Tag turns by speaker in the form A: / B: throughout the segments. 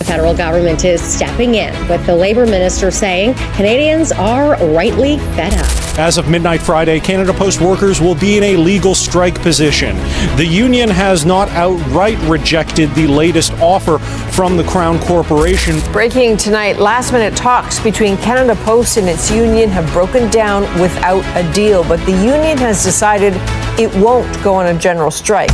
A: federal government is stepping in, with the Labour minister saying Canadians are rightly fed up.
B: As of midnight Friday, Canada Post workers will be in a legal strike position. The union has not outright rejected the latest offer from the Crown Corporation.
C: Breaking tonight, last-minute talks between Canada Post and its union have broken down without a deal, but the union has decided it won't go on a general strike.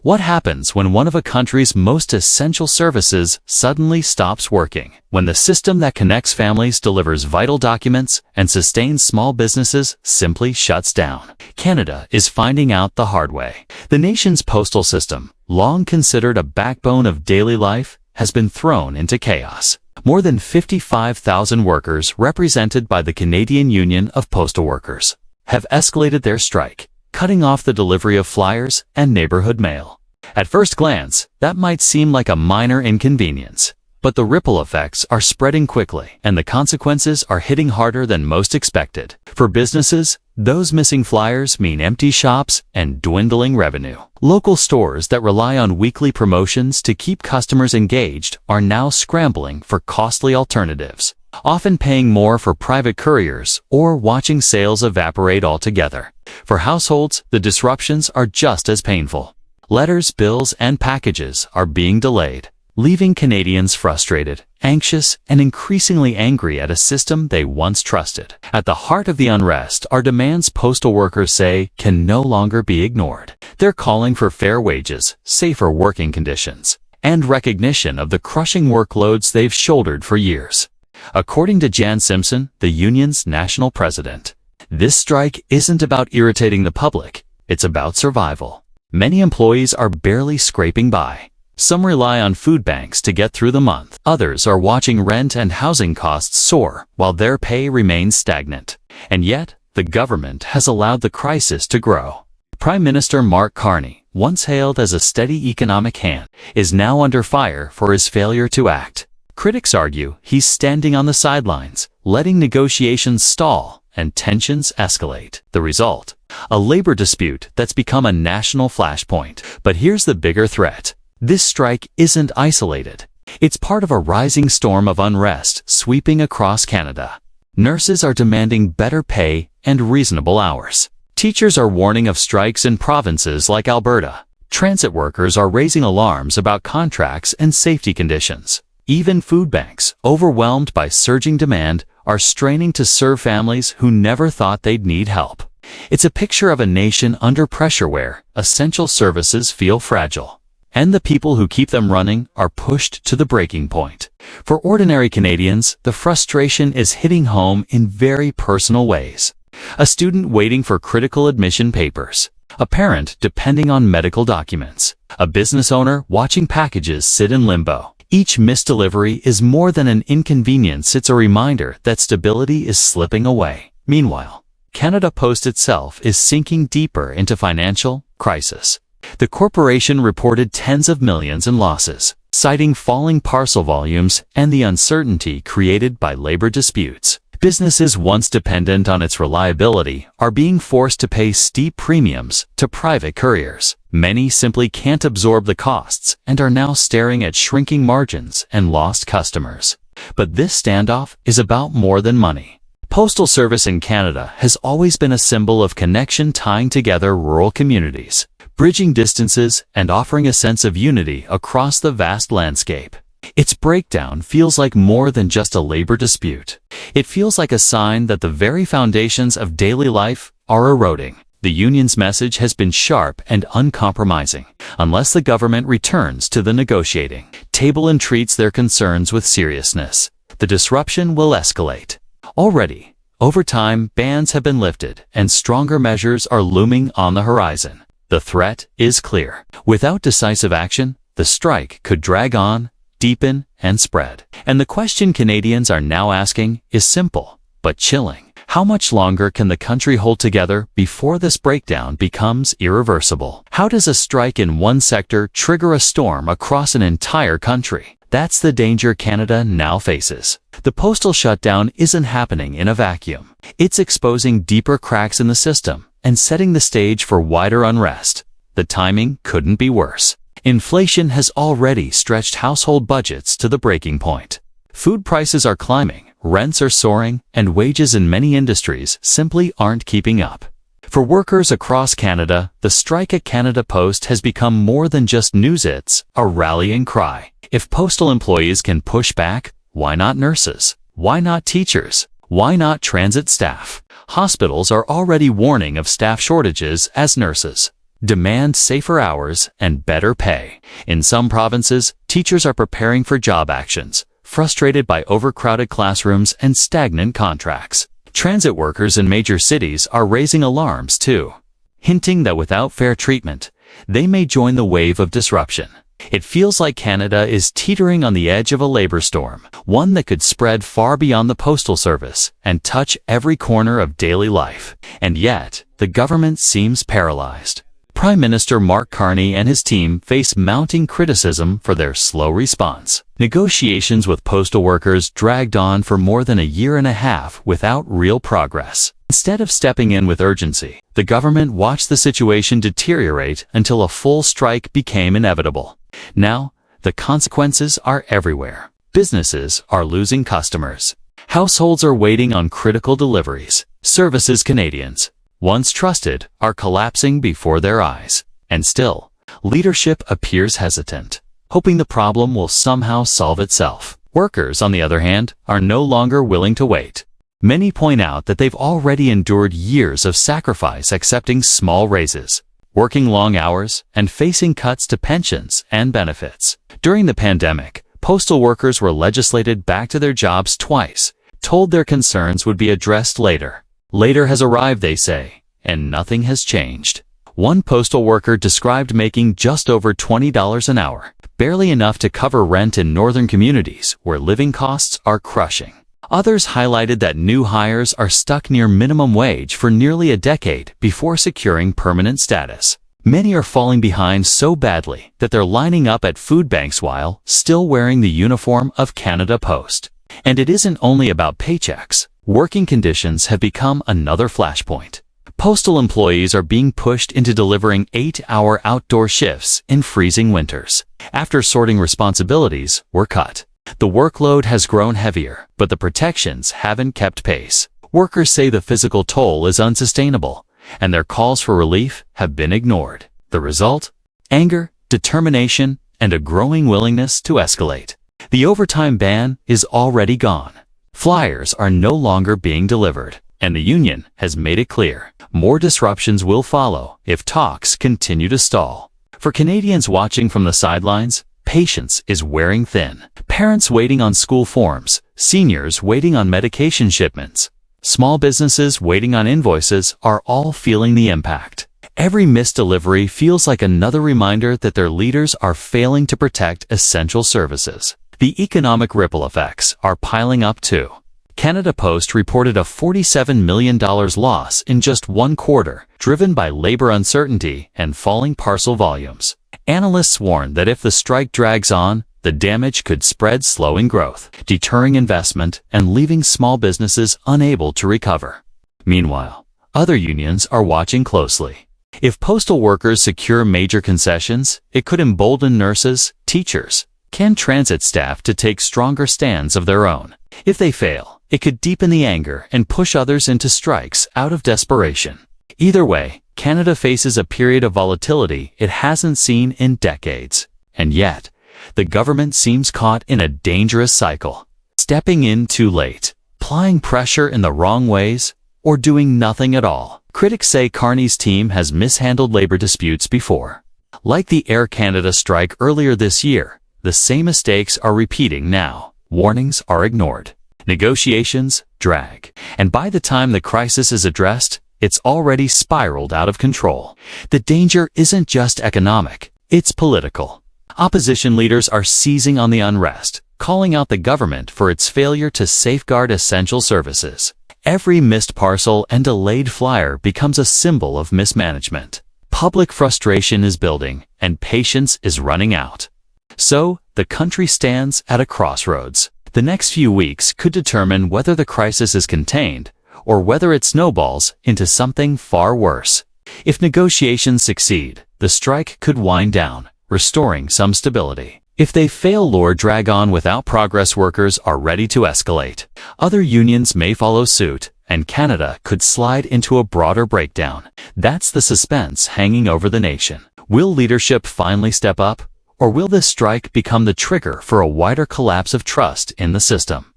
D: What happens when one of a country's most essential services suddenly stops working? When the system that connects families, delivers vital documents, and sustains small businesses simply shuts down? Canada is finding out the hard way. The nation's postal system, long considered a backbone of daily life, has been thrown into chaos. More than 55,000 workers, represented by the Canadian Union of Postal Workers, have escalated their strike, cutting off the delivery of flyers and neighborhood mail. At first glance, that might seem like a minor inconvenience, but the ripple effects are spreading quickly, and the consequences are hitting harder than most expected. For businesses, those missing flyers mean empty shops and dwindling revenue. Local stores that rely on weekly promotions to keep customers engaged are now scrambling for costly alternatives, often paying more for private couriers or watching sales evaporate altogether. For households, the disruptions are just as painful. Letters, bills, and packages are being delayed, leaving Canadians frustrated, anxious, and increasingly angry at a system they once trusted. At the heart of the unrest are demands postal workers say can no longer be ignored. They're calling for fair wages, safer working conditions, and recognition of the crushing workloads they've shouldered for years. According to Jan Simpson, the union's national president, this strike isn't about irritating the public, it's about survival. Many employees are barely scraping by. Some rely on food banks to get through the month. Others are watching rent and housing costs soar while their pay remains stagnant. And yet, the government has allowed the crisis to grow. Prime Minister Mark Carney, once hailed as a steady economic hand, is now under fire for his failure to act. Critics argue he's standing on the sidelines, letting negotiations stall and tensions escalate. The result? A labor dispute that's become a national flashpoint. But here's the bigger threat. This strike isn't isolated. It's part of a rising storm of unrest sweeping across Canada. Nurses are demanding better pay and reasonable hours. Teachers are warning of strikes in provinces like Alberta. Transit workers are raising alarms about contracts and safety conditions. Even food banks, overwhelmed by surging demand, are straining to serve families who never thought they'd need help. It's a picture of a nation under pressure where essential services feel fragile, and the people who keep them running are pushed to the breaking point. For ordinary Canadians, the frustration is hitting home in very personal ways. A student waiting for critical admission papers, a parent depending on medical documents, a business owner watching packages sit in limbo. Each missed delivery is more than an inconvenience, it's a reminder that stability is slipping away. Meanwhile, Canada Post itself is sinking deeper into financial crisis. The corporation reported tens of millions in losses, citing falling parcel volumes and the uncertainty created by labor disputes. Businesses once dependent on its reliability are being forced to pay steep premiums to private couriers. Many simply can't absorb the costs and are now staring at shrinking margins and lost customers. But this standoff is about more than money. Postal service in Canada has always been a symbol of connection, tying together rural communities, bridging distances, and offering a sense of unity across the vast landscape. Its breakdown feels like more than just a labor dispute. It feels like a sign that the very foundations of daily life are eroding. The union's message has been sharp and uncompromising. Unless the government returns to the negotiating table and treats their concerns with seriousness, the disruption will escalate. Already, over time, bans have been lifted and stronger measures are looming on the horizon. The threat is clear. Without decisive action, the strike could drag on, deepen, and spread. And the question Canadians are now asking is simple, but chilling. How much longer can the country hold together before this breakdown becomes irreversible? How does a strike in one sector trigger a storm across an entire country? That's the danger Canada now faces. The postal shutdown isn't happening in a vacuum. It's exposing deeper cracks in the system and setting the stage for wider unrest. The timing couldn't be worse. Inflation has already stretched household budgets to the breaking point. Food prices are climbing, rents are soaring, and wages in many industries simply aren't keeping up. For workers across Canada, the strike at Canada Post has become more than just news. It's a rallying cry. If postal employees can push back, why not nurses? Why not teachers? Why not transit staff? Hospitals are already warning of staff shortages as nurses demand safer hours and better pay. In some provinces, teachers are preparing for job actions, frustrated by overcrowded classrooms and stagnant contracts. Transit workers in major cities are raising alarms too, hinting that without fair treatment, they may join the wave of disruption. It feels like Canada is teetering on the edge of a labor storm, one that could spread far beyond the postal service and touch every corner of daily life. And yet, the government seems paralyzed. Prime Minister Mark Carney and his team face mounting criticism for their slow response. Negotiations with postal workers dragged on for more than a year and a half without real progress. Instead of stepping in with urgency, the government watched the situation deteriorate until a full strike became inevitable. Now, the consequences are everywhere. Businesses are losing customers. Households are waiting on critical deliveries. Services Canadians once trusted are collapsing before their eyes. And still, leadership appears hesitant, hoping the problem will somehow solve itself. Workers, on the other hand, are no longer willing to wait. Many point out that they've already endured years of sacrifice, accepting small raises, working long hours, and facing cuts to pensions and benefits. During the pandemic, postal workers were legislated back to their jobs twice, told their concerns would be addressed later. Later has arrived, they say, and nothing has changed. One postal worker described making just over $20 an hour, barely enough to cover rent in northern communities where living costs are crushing. Others highlighted that new hires are stuck near minimum wage for nearly a decade before securing permanent status. Many are falling behind so badly that they're lining up at food banks while still wearing the uniform of Canada Post. And it isn't only about paychecks. Working conditions have become another flashpoint. Postal employees are being pushed into delivering 8-hour outdoor shifts in freezing winters. After sorting responsibilities were cut, the workload has grown heavier, but the protections haven't kept pace. Workers say the physical toll is unsustainable, and their calls for relief have been ignored. The result? Anger, determination, and a growing willingness to escalate. The overtime ban is already gone. Flyers are no longer being delivered, and the union has made it clear more disruptions will follow if talks continue to stall. For Canadians watching from the sidelines, patience is wearing thin. Parents waiting on school forms, seniors waiting on medication shipments, small businesses waiting on invoices are all feeling the impact. Every missed delivery feels like another reminder that their leaders are failing to protect essential services. The economic ripple effects are piling up too. Canada Post reported a $47 million loss in just one quarter, driven by labor uncertainty and falling parcel volumes. Analysts warn that if the strike drags on, the damage could spread, slowing growth, deterring investment, and leaving small businesses unable to recover. Meanwhile, other unions are watching closely. If postal workers secure major concessions, it could embolden nurses, teachers, and transit staff to take stronger stands of their own. If they fail, it could deepen the anger and push others into strikes out of desperation. Either way, Canada faces a period of volatility it hasn't seen in decades. And yet, the government seems caught in a dangerous cycle, stepping in too late, applying pressure in the wrong ways, or doing nothing at all. Critics say Carney's team has mishandled labor disputes before. Like the Air Canada strike earlier this year, the same mistakes are repeating now. Warnings are ignored. Negotiations drag. And by the time the crisis is addressed, it's already spiraled out of control. The danger isn't just economic, it's political. Opposition leaders are seizing on the unrest, calling out the government for its failure to safeguard essential services. Every missed parcel and delayed flyer becomes a symbol of mismanagement. Public frustration is building, and patience is running out. So, the country stands at a crossroads. The next few weeks could determine whether the crisis is contained, or whether it snowballs into something far worse. If negotiations succeed, the strike could wind down, restoring some stability. If they fail or drag on without progress, workers are ready to escalate. Other unions may follow suit, and Canada could slide into a broader breakdown. That's the suspense hanging over the nation. Will leadership finally step up? Or will this strike become the trigger for a wider collapse of trust in the system?